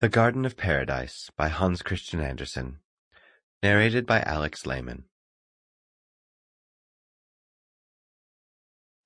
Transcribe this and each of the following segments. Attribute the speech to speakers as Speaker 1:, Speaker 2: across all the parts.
Speaker 1: The Garden of Paradise by Hans Christian Andersen. Narrated by Lehman.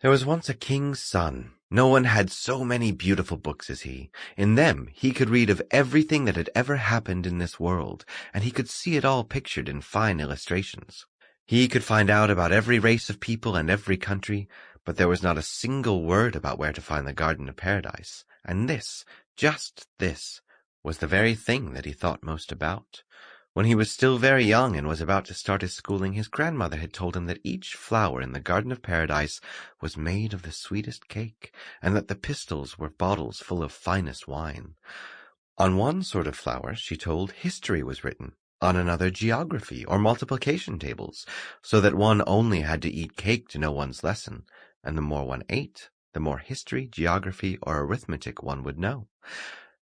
Speaker 1: There was once a king's son. No one had so many beautiful books as he. In them he could read of everything that had ever happened in this world, and he could see it all pictured in fine illustrations. He could find out about every race of people and every country, but there was not a single word about where to find the Garden of Paradise, and this, just this, was the very thing that he thought most about. When he was still very young and was about to start his schooling, his grandmother had told him that each flower in the Garden of Paradise was made of the sweetest cake, and that the pistils were bottles full of finest wine. On one sort of flower, she told, history was written, on another geography or multiplication tables, so that one only had to eat cake to know one's lesson, and the more one ate, the more history, geography, or arithmetic one would know.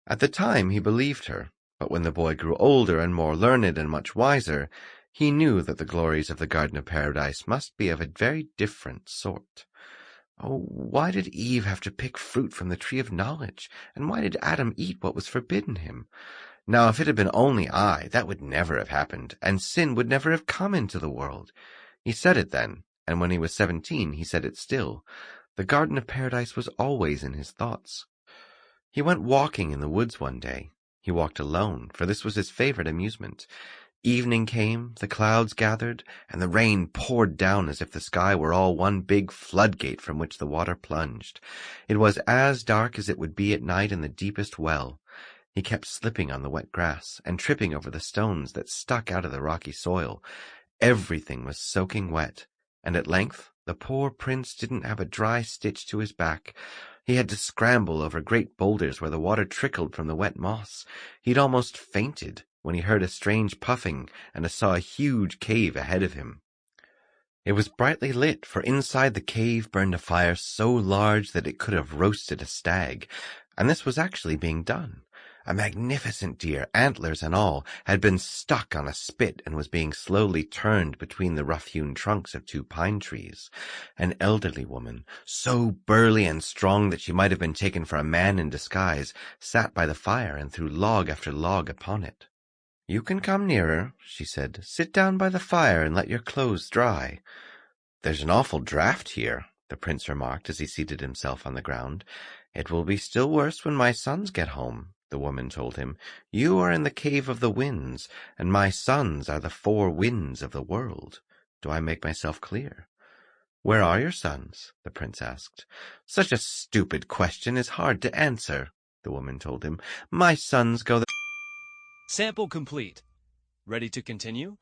Speaker 1: At the time he believed her, but when the boy grew older and more learned and much wiser, he knew that the glories of the Garden of Paradise must be of a very different sort. Oh, why did Eve have to pick fruit from the tree of knowledge, and why did Adam eat what was forbidden him? Now, if it had been only I, that would never have happened, and sin would never have come into the world. He said it then, and when he was 17, he said it still. The Garden of Paradise was always in his thoughts. He went walking in the woods one day. He walked alone, for this was his favorite amusement. Evening came, the clouds gathered, and the rain poured down as if the sky were all one big floodgate from which the water plunged. It was as dark as it would be at night in the deepest well. He kept slipping on the wet grass and tripping over the stones that stuck out of the rocky soil. Everything was soaking wet, and at length the poor prince didn't have a dry stitch to his back. He had to scramble over great boulders where the water trickled from the wet moss. He'd almost fainted when he heard a strange puffing and saw a huge cave ahead of him. It was brightly lit, for inside the cave burned a fire so large that it could have roasted a stag, and this was actually being done. A magnificent deer, antlers and all, had been stuck on a spit and was being slowly turned between the rough-hewn trunks of 2 pine trees. An elderly woman, so burly and strong that she might have been taken for a man in disguise, sat by the fire and threw log after log upon it. "You can come nearer," she said. "Sit down by the fire and let your clothes dry." "There's an awful draught here," the prince remarked as he seated himself on the ground. "It will be still worse when my sons get home," the woman told him. "You are in the cave of the winds, and my sons are the 4 winds of the world. Do I make myself clear?" "Where are your sons?" the prince asked. "Such a stupid question is hard to answer," the woman told him. "My sons go
Speaker 2: Sample complete. Ready to continue?